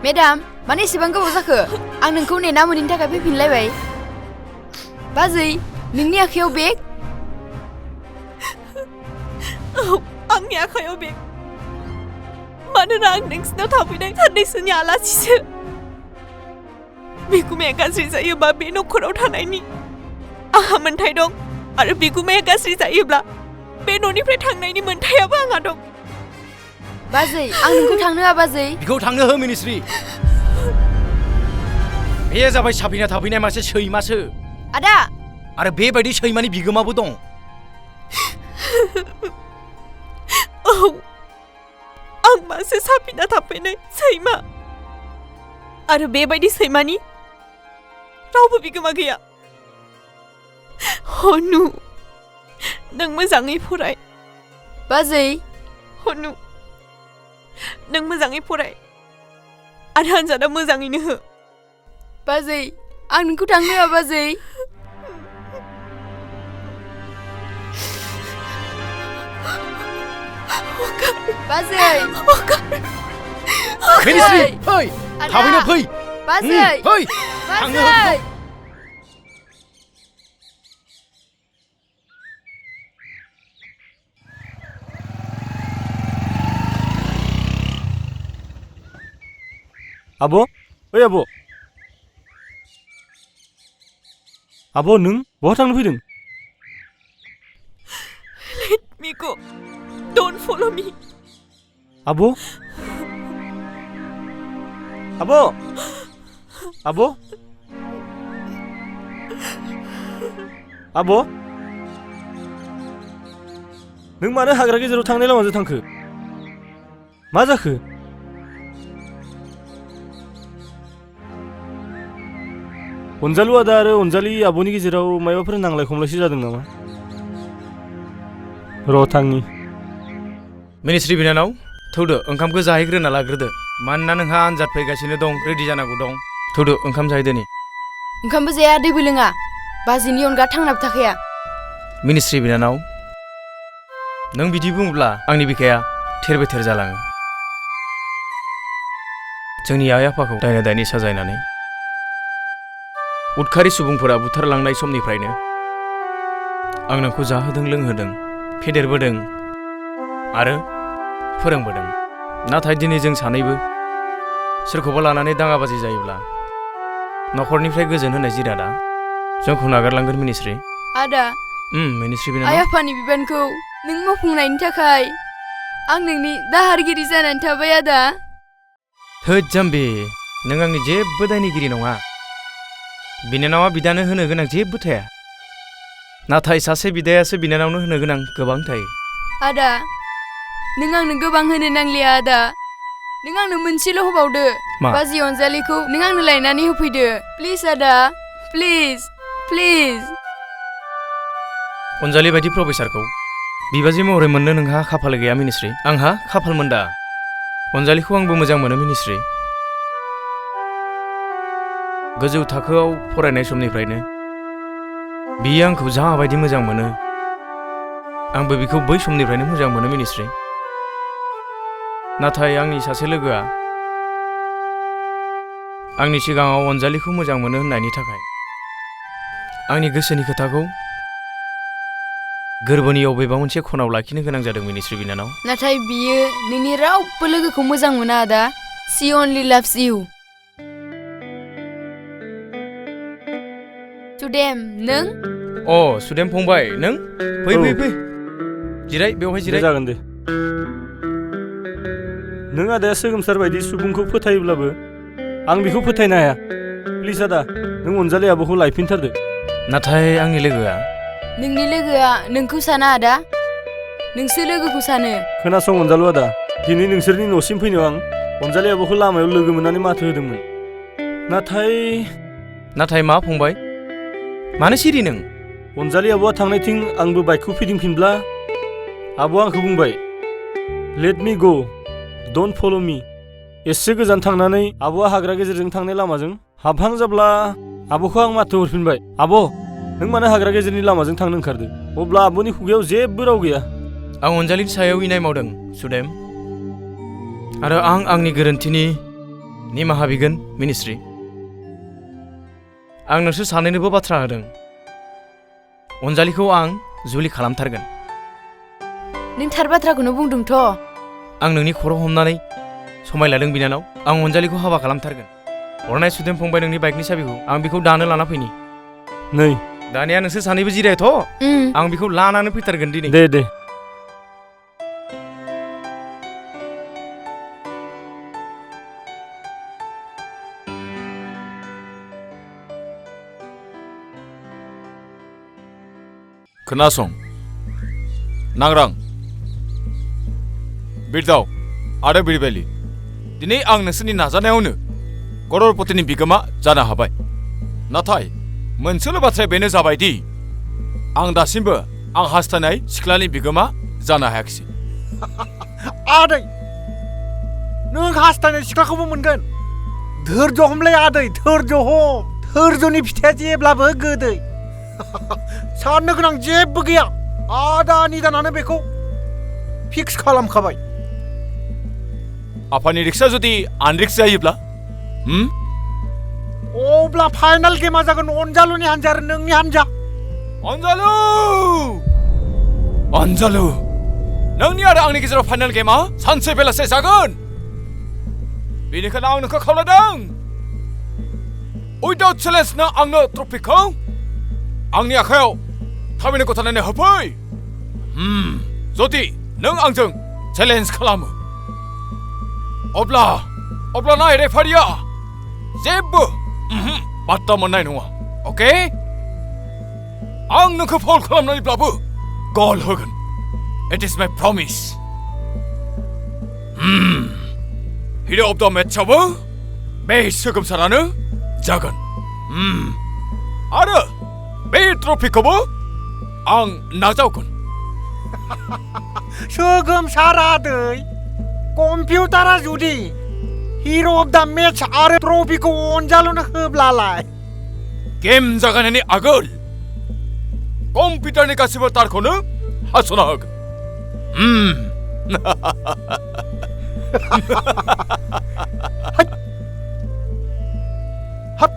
Madam माने एसेबां गोबाव जाखो आं नोंखौ नेना मोनैनि थाखाय फैफिनलायबाय बाजै नोंनि आखायाव बेग औ आंनि आखायाव बेग मानोना आं नोंसिनाव थाफैनाय साननैसोनि आलासिसो बिगुमाया गाज्रि जायोबा बे नखराव थानायनि आंहा मोन्थाय दं आरो बिगुमाया गाज्रि जायोब्ला बे न'निफ्राय थांनायनि मोन्थायाबो आंहा दं बाजै आं नोंखौ थांनो होआ बाजै बिखौ थांनो हो मिनिस्रि बे जाबाय साफिना थाफैनाय मासे सैमासो आदा आरो बेबायदि सैमानि बिगोमाबो दं औ आं मासे साफिना थाफैनाय सैमा आरो बेबायदि सैमानि रावबो बिगोमा गैया हनु नों मोजाङै फराय बाजै हनु नों मोजाङै फराय आरो आनजादा मोजाङैनो हो बाजै आं नोंखौ थांनो होआ बाजै बाजै मिनिस्रि फै थाबैनो फै बाजै फै थांनो हो बाजै आब' ओइ आब' नों बहा थांनो फैदों Let me go. Don't follow me. आब' नों मानो हाग्रा गेजेराव थांनाय लामाजों थांखो मा जाखो अनजालु आदा आरो अनजालि आब'नि गेजेराव माबाफोर नांलाय खमलायसो जादों नामा र' थांनि मिनिस्रि बिनानाव थौदो ओंखामखौ जाहैग्रोना लाग्रोदो मानोना नोंहा आनजाद फैगासिनो दं रेडि जानांगौ दं थौदो ओंखाम जाहैदोनि ओंखामबो जाया दैबो लोङा बाजैनि अनगा थांनाबो थाखाया मिनिस्रि बिनानाव नों बिदि बुङोब्ला आंनि बिखाया थेर बेथेर जालाङो जोंनि आइ आफाखौ दायना दायनि साजायनानै उदखारि सुबुंफोरा बुथारलांनाय समनिफ्रायनो आं नोंखौ जाहोदों लोंहोदों फेदेरबोदों आरो फोरोंबोदों नाथाय दिनै जों सानैबो सोरखौबा लानानै दाङाबाजि जायोब्ला नखरनिफ्राय गोजोन होनाय जिरादा जोंखौ नागारलांगोन मिनिस्रि आदा मिनिस्रि आइ बिनानाव आफानि बिबानखौ नों मावफुंनायनि थाखाय आं नोंनि दाहारगिरि जानानै थाबाय आदा थोद जाम्बि नों आंनि जेबो दायनिगिरि नङा बिनानावा बिदानो होनो गोनां जेबो थाया नाथाय सासे बिदायासो बिनानावनो होनो गोनां गोबां थायो आदा नों आंनो गोबां होनो नांलिया आदा नों आंनो मोनसेल' होबावदो मा? बाजै अनजालिखौ नों आंनो लायनानै होफैदो प्लिज आदा प्लिज प्लिज अनजालि बायदि प्रफेसारखौ बिबाजै महरै मोननो नोंहा खाफाल गैया मिनिस्रि आंहा खाफाल मोनदा अनजालिखौ आंबो मोजां मोनो मिनिस्रि गोजौ थाखोआव फरायनाय समनिफ्रायनो बियो आंखौ जाबायदि मोजां मोनो आंबो बिखौ बै समनिफ्रायनो मोजां मोनो मिनिस्रि नाथाय आंनि सासे लोगोआ आंनि सिगाङाव अनजालिखौ मोजां मोनो होननायनि थाखाय आंनि गोसोनि खोथाखौ गोरबोनि अबेबा मोनसे खनाव लाखिनो गोनां जादों मिनिस्रि बिनानाव नाथाय बियो नोंनि रावबो लोगोखौ मोजां मोना आदा शी अनलि लाभ्स इउ सुदेम नों सुदेम फंबाय नों फै फै फै जिराय बेवहाय जिराय जागोन दे नों आदाया सोगोमसार बायदि सुबुंखौ फोथायोब्लाबो आं बेखौ फोथायनो हाया प्लिज आदा नों अनजालि आब'खौ लायफिनथारदो नाथाय आंनि लोगोआ नोंनि लोगोआ नोंखौ साना आदा नोंसो लोगोखौ सानो खोनासं अनजालु आदा दिनै नोंसोरनि न'सिम फैनायाव आं अनजालि आब'खौ लामायाव लोगो मोननानै माथो होदोंमोन नाथाय मा फंबाय मानो सिरि नों अनजालि आब'आ थांनायथिं आंबो बाइकखौ फिदिंफिनब्ला आब'आ आंखौ बुंबाय लेट मी गो डन्ट फल' मी एसे गोजान थांनानै आब'आ हाग्रा गेजेरजों थांनाय लामाजों हाबहां जाब्ला आब'खौ आं माथो हरफिनबाय आब' नों मानो हाग्रा गेजेरनि लामाजों थांनो ओंखारदो अब्ला आब'नि खुगायाव जेबो राव गैया आं अनजालिनि सायाव इनाय मावदों सुदेम आरो आं आंनि गोरोन्थिनि निमाहा बिगोन मिनिस्ट्रि। आं नोंसोर सानैनोबो बाथ्रा होदों। अनजालिखौ आं जुलि खालामथारगोन। नों थार बाथ्राखौनो बुंदोंथ'। आं नोंनि खर' हमनानै समाय लादों बिनानाव। आं अनजालिखौ हाबा खालामथारगोन। हरनाय सुदेम फंबाय नोंनि बाइकनि साबिखौ आं बेखौ दानो लाना फैनि। नै दानिया नोंसोर सानैबो जिरायथ'। आं बेखौ लानानै फैथारगोन दिनै। दे खोनासं नांरां बिरदाव आरो बिरबेलि, दिनै आं नोंसोरनि नाजानायावनो कररपतिनि बिगोमा जानो हाबाय। नाथाय मोनसेल' बाथ्राया बेनो जाबाय दि आं दासिमबो आं हास्थायनाय सिख्लानि बिगोमा जानो हायाखिसै। आदै नों हास्थायनाय सिख्लाखौबो मोनगोन। धोर्ज हमलै आदै, धोर्ज हम। धोर्जनि फिथाइया जेब्लाबो गोदै। साननो गोनां जेबो गैया। आदा निदानानो बेखौ फिक्स खालामखाबाय। आफानि रिक्सा जुदि आनरिक्स जायोब्ला अब्ला फाइनाल गेमा जागोन अनजालुनि हान्जा आरो नोंनि हान्जा। अनजालु अनजालु नोंनि आरो आंनि गेजेराव फाइनाल गेमा सानसे बेलासे जागोन। बेनिखायनो आं नोंखौ खावलायदों, उइदाउट चेलेन्ज नों आंनो ट्रफिखौ आंनि आखायाव थाबैनो गथायनानै होफै। जुदि नों आंजों चेलेन्ज खालामो अब्ला नाय रेफारिया जेबो बान्था मोननाय नङा। अके? आं नोंखौ फाउल खालामनानैब्लाबो गल होगोन। इट इज माय प्रमिस। हिरो अफ द मेचआवबो बे सोगोमसारानो जागोन। आरो बे ट्रफिखौबो आं नाजावगोन। सोगोमसार आदै, कम्पिउटारा जुदि हिरो अफ द मेच आरो ट्रफिखौ अनजालुनो होब्लालाय? गेम जागायनायनि आगोल कम्पिउटारनि गासिबो तारखौनो हास'ना होगोन। हाब,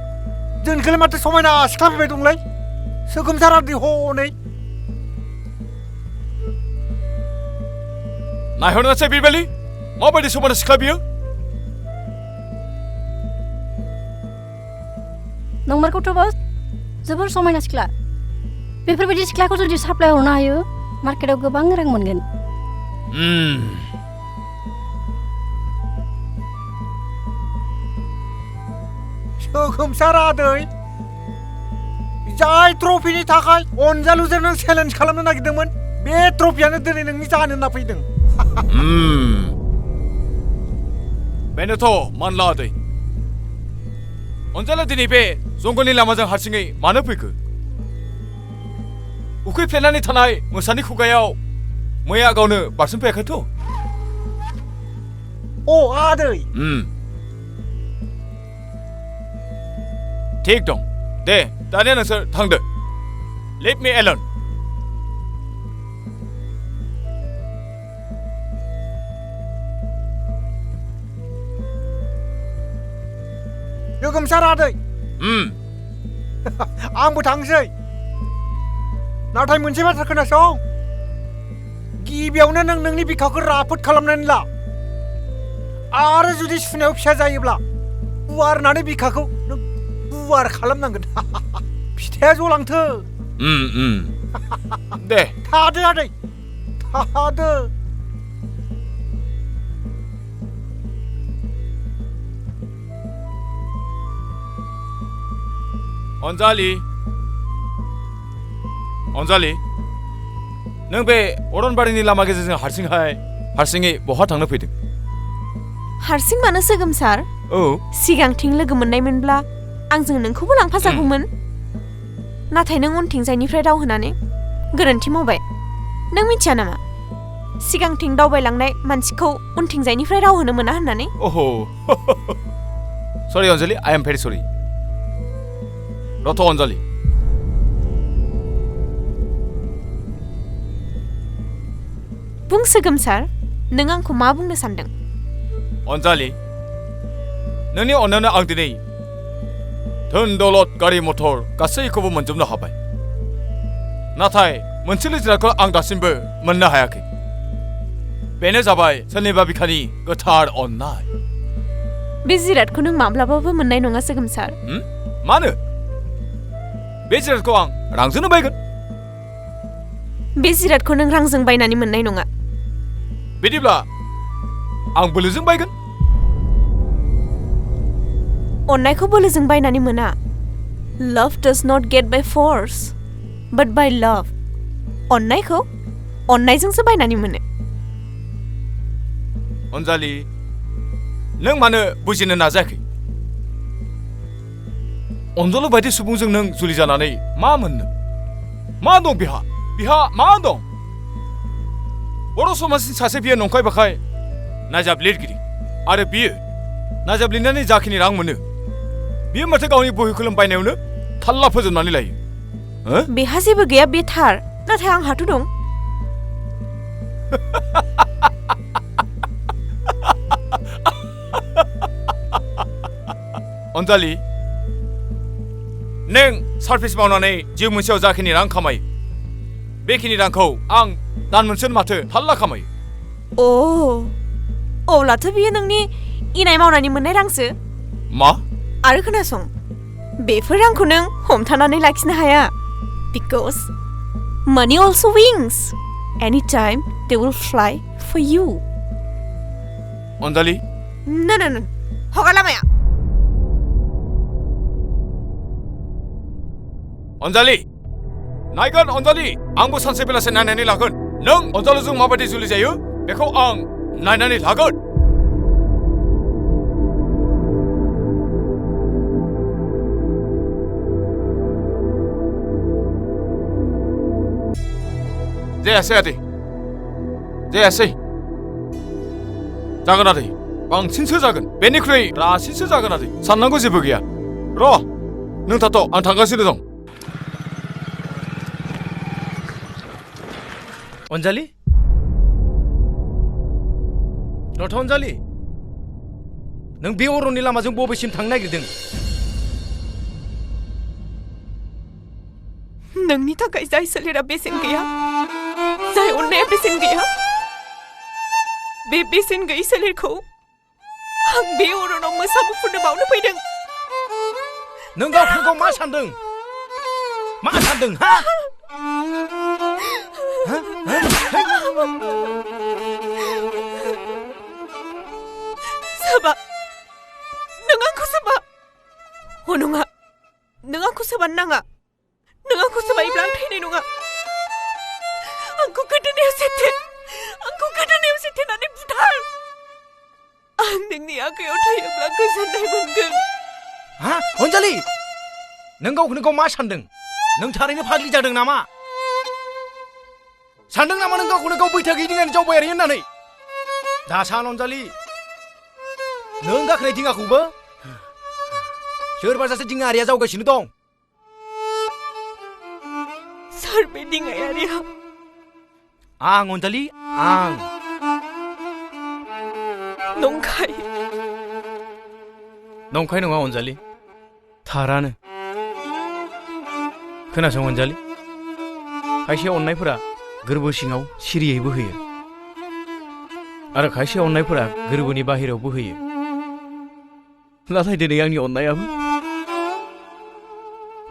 जोंनिखौलाय माथो समायना सिख्ला फैबाय दंलाय। सोगोमसार आदै हनै। नायहरनोसै बिरबेलि, माबायदि समायना सिख्ला बियो। नंमारगौथ' बस, जोबोर समायना सिख्ला। बेफोरबायदि सिख्लाखौ जुदि साप्लाय हरनो हायो, मार्केटाव गोबां रां मोनगोन। सोगोमसार आदै, जाय ट्रफिनि थाखाय अनजालुजों नों चेलेन्ज खालामनो नागिरदोंमोन, बे ट्रफियानो दिनै नोंनि जानो होनना फैदों। बेनोथ' मानला आदै। अनजाला दिनै बे जंगलनि लामाजों हारसिङै मानो फैखो? उखैफ्लेनानै थानाय मोसानि खुगायाव मैया गावनो बारसोमफैयाखैथ'? अ आदै। थिग दं। दे दानिया नोंसोर थांदो। Leave me Alan. सोगोमसार आदै, आंबो थांसै। नाथाय मोनसे बाथ्रा खोनासं, गिबियावनो नों नोंनि बिखाखौ राफोद खालामनानै ला। आरो जुदि सुनायाव फिसा जायोब्ला गुवारनानै बिखाखौ नों गुवार खालामनांगोन। फिथाइया जलांथो। दे थादो आदै, थादो। अनजालि नों बे अरनबारिनि लामा गेजेरजों हारसिङै बहा थांनो फैदों? हारसिं मानो सोगोमसार? औ, सिगांथिं लोगो मोननायमोनब्ला आंजों नोंखौबो लांफाजागौमोन। नाथाय नों उनथिंजायनिफ्राय दावहोनानै गोरोन्थि मावबाय। नों मिथिया नामा सिगांथिं दावबायलांनाय मानसिखौ उनथिंजायनिफ्राय रावहोनो मोना होननानै? ओहो सरि अनजालि, आइ एम भेरि सरि। रथ' अनजालि, बुं सोगोमसार, नों आंखौ मा बुंनो सानदों? अनजालि नोंनि अननायावनो आं दिनै धोन दौलत गारि मथर गासैखौबो मोनजोबनो हाबाय नाथाय मोनसेल' जिरादखौ आं दासिमबो मोननो हायाखै बेनो जाबाय सोरनिबा बिखानि गोथार अननाय बे जिरादखौ नों माब्लाबाबो मोननाय नङा सोगोमसार मानो बे जिरादखौ आं रांजोंनो बायगोन बे जिरादखौ नों रांजों बायनानै मोननाय नङा बिदिब्ला आं बोलोजों बायगोन अननायखौ बोलोजों बायनानै मोना love does not get by force but by love अननायखौ अननायजोंसो बायनानै मोनो अनजालि नों मानो बुजिनो नाजायाखै अनजालु बायदि सुबुंजों नों जुलि जानानै मा मोननो मा दं बिहा मा दं बर' समाजनि सासे बियो नंखाय बाखाय नायजाब लिरगिरि आरो बियो नायजाब लिरनानै जाखिनि रां मोनो बियो माथो गावनि बहि कलम बायनायावनो थाल्ला फोजोबनानै लायो बेहा जेबो गैया बे थार नाथाय आंहाथ' दं अनजालि नों सार्भिस मावनानै जिउ मोनसेयाव जाखिनि रां खामायो बेखिनि रांखौ आं दान मोनसेयावनो माथो थाल्ला खामायो अब्लाथ' बियो नोंनि इनाय मावनानै मोननाय रांसो मा आरो खोनासं बेफोर रांखौ नों हमथानानै लाखिनो हाया because money also wings anytime they will fly for you Anjali no हगारलामाया Anjali नायगोन अनजालि आंबो सानसे बेलासे नायनानै लागोन नों अनजालुजों माबायदि जुलि जायो बेखौ आं नायनानै लागोन जायासै आदै जायासै जागोन आदै बांसिनसो जागोन बेनिख्रुइ रासिनसो जागोन आदै साननांगौ जेबो गैया र' नों थाथ' आं थांगासिनो दं अनजालि रथ' अनजालि नों बे अरननि लामाजों बबेसिम थांनो नागिरदों नोंनि थाखाय जाय सोलेरा बेसेन गैया जाय अननाया बेसेन गैया बे बेसेन गैयै सोलेरखौ आं बे अरनाव मोसा मुफुरनो बावनो फैदों नों गावखौनो गाव मा सानदों हा सोबा नों आंखौ सोबा नङा नों आंखौ सोबानो नाङा नों आंखौ सोबायोब्ला आं थैनाय नङा आंखौ गोदोनायाव सेथेनानै बुथार आं नोंनि आखायाव थायोब्ला गोजोननाय मोनगोन हा अनजालि नों गावखौनो गाव मा सानदों नों थारैनो फाग्लि जादों नामा सानदों नामा नों गावखौनो गाव बैथागि दिङानि जावबायारि होननानै दा सान अनजालि नों गाखोनाय दिङाखौबो सोरबा सासे दिङारिया जावगासिनो दं सोर बे दिङायारिया आं अनजालि आं नंखाय नङा अनजालि थारानो खोनासं अनजालि खायसे अननायफोरा गोरबो सिङाव सिरियै बोहैयो आरो खायसे अननायफोरा गोरबोनि बाहेरायाव बोहैयो नाथाय दिनै आंनि अननायाबो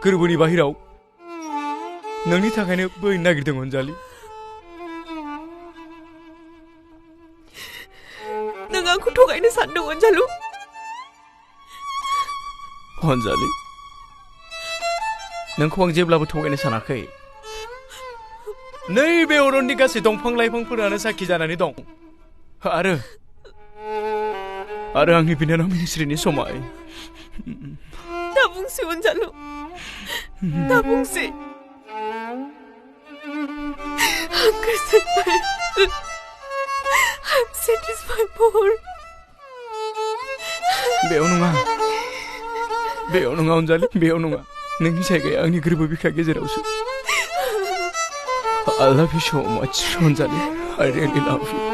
गोरबोनि बाहेरायाव नोंनि थाखायनो बोहैनो नागिरदों अनजालि नों आंखौ थगायनो सानदों अनजालु अनजालि नोंखौ आं जेब्लाबो थगायनो सानाखै नैबे अरननि गासै दंफां लाइफांफोरानो साखि जानानै दं आरो आंनि बिनानाव मिनिस्रिनि समाय दा बुंसै अनजालु दा बुंसै आं गोजोनबाय I'm satisfied more बेयाव नङा अनजालि बेयाव नङा नोंनि जायगाया आंनि गोरबो बिखा गेजेरावसो I love you so much, Anjali. I really love you.